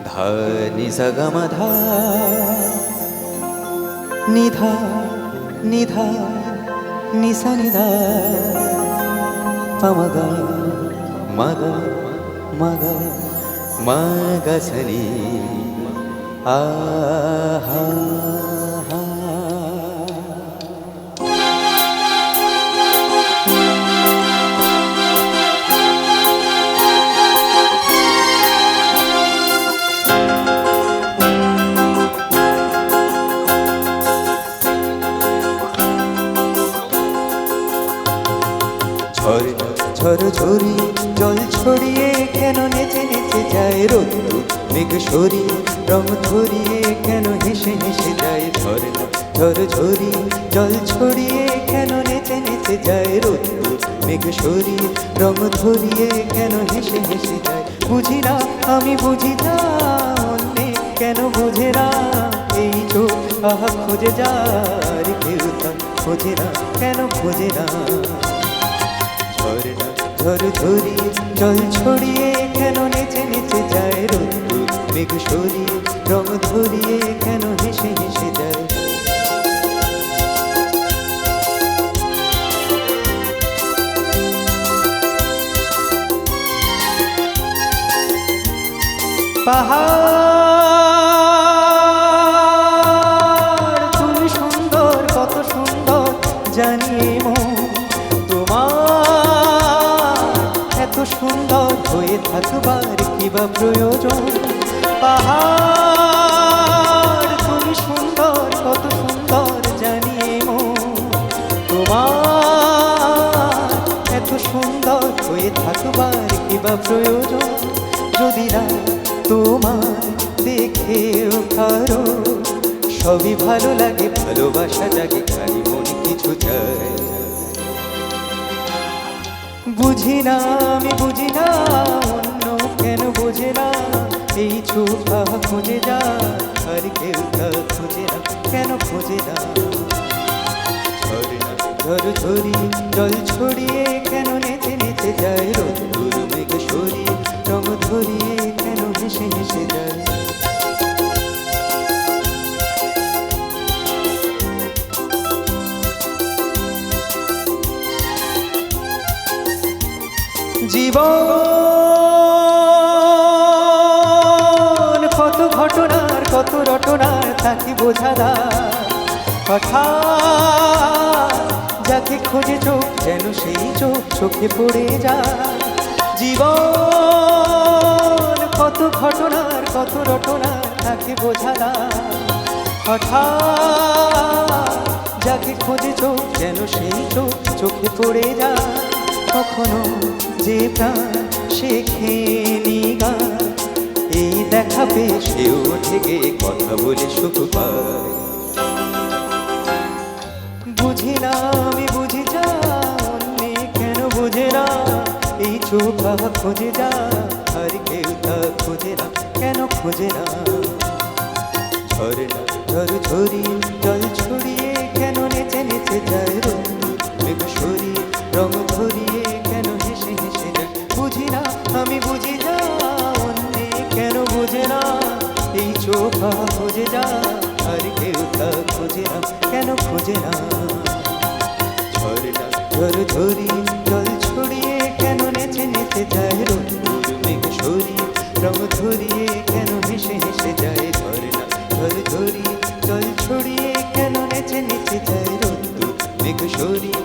धा नि सा ग म धा नि धा नि धा नि सा नि धा प म ग म ग म ग म ग स नि आ हा हा। ঝরঝরি জল ছড়িয়ে কেন নেচে নেচে যায় রোদ্দুর মেঘ সরিয়ে রং ধরিয়ে কেন হেসে হেসে যায় ঝরনা ঝরঝরি জল ছড়িয়ে কেন নেচে নেচে যায় রোদ্দুর মেঘ সরিয়ে রং ধরিয়ে কেন হেসে হেসে যায় বুঝি না আমি বুঝি না অন্যে কেন বোঝে না এই চোখ আহা খোঁজে যার কেউ তা খোঁজে না কেন খোঁজে না ঝরঝরি জল ছড়িয়ে কেন নেচে নেচে যায় রোদ্দুর মেঘ সরিয়ে রং ধরিয়ে কেন হেসে হেসে যায় পাহাড় তুমি সুন্দর কত সুন্দর জানিয়ে মন এত সুন্দর হয়ে থাকবার কিবা প্রয়োজন পাহাড় তুমি সুন্দর কত সুন্দর জানিয়ে মন তোমার এত সুন্দর হয়ে থাকবার কিবা প্রয়োজন যদি না তোমার দেখেও কারো সবই ভালো লাগে ভালোবাসা জাগে খাই মনে কিছু চাই বুঝি না আমি বুঝি না অন্য কেন বোঝে না এই চোখা খোঁজে যা আর কেউ তা খোঁজে না কেন খোঁজে না ঝরঝরি জল ছড়িয়ে কেন নেচে নেচে যায় রোদ্দুর মেঘ সরিয়ে রং ধরিয়ে কেন হেসে হেসে যায় জীবন কত ঘটনার কত রটনার তাকে বোঝাদা হঠাৎ যাকে খোঁজে চোখ যেন সেই চোখ চোখে পড়ে যায় জীবন কত ঘটনার কত রটনার তাকে বোঝাদা হঠাৎ যাকে খোঁজে চোখ যেন সেই চোখ চোখে পড়ে যায় কখনো যে প্রাণ শেখেনি গান এই দেখাবে সেও থেকে কথা বলে সুখ পায় বুঝি না আমি বুঝি যা অন্যে কেন বোঝে না এই চোখা খোঁজে যা আর কেউ তা খোঁজে না কেন খোঁজে না ঝরনা ঝরঝরি জল ছড়িয়ে কেন নেচে নেচে যায় রোদ্দুর মেঘ সরিয়ে রং ধরিয়ে কেন হেসে হেসে যায় বুঝি না আমি বুঝি না অন্যে কেন বোঝে না এই চোখা খোঁজে যা আর কেউ তা খোঁজে না কেন খোঁজে না ঝরনা ঝরঝরি জল ছড়িয়ে কেন নেচে নেচে যায় রোদ্দুর মেঘ সরিয়ে রং ধরিয়ে কেন হেসে হেসে যায় ঝরনা ঝরঝরি জল ছড়িয়ে কেন নেচে নেচে যায় রোদ্দুর মেঘ সরিয়ে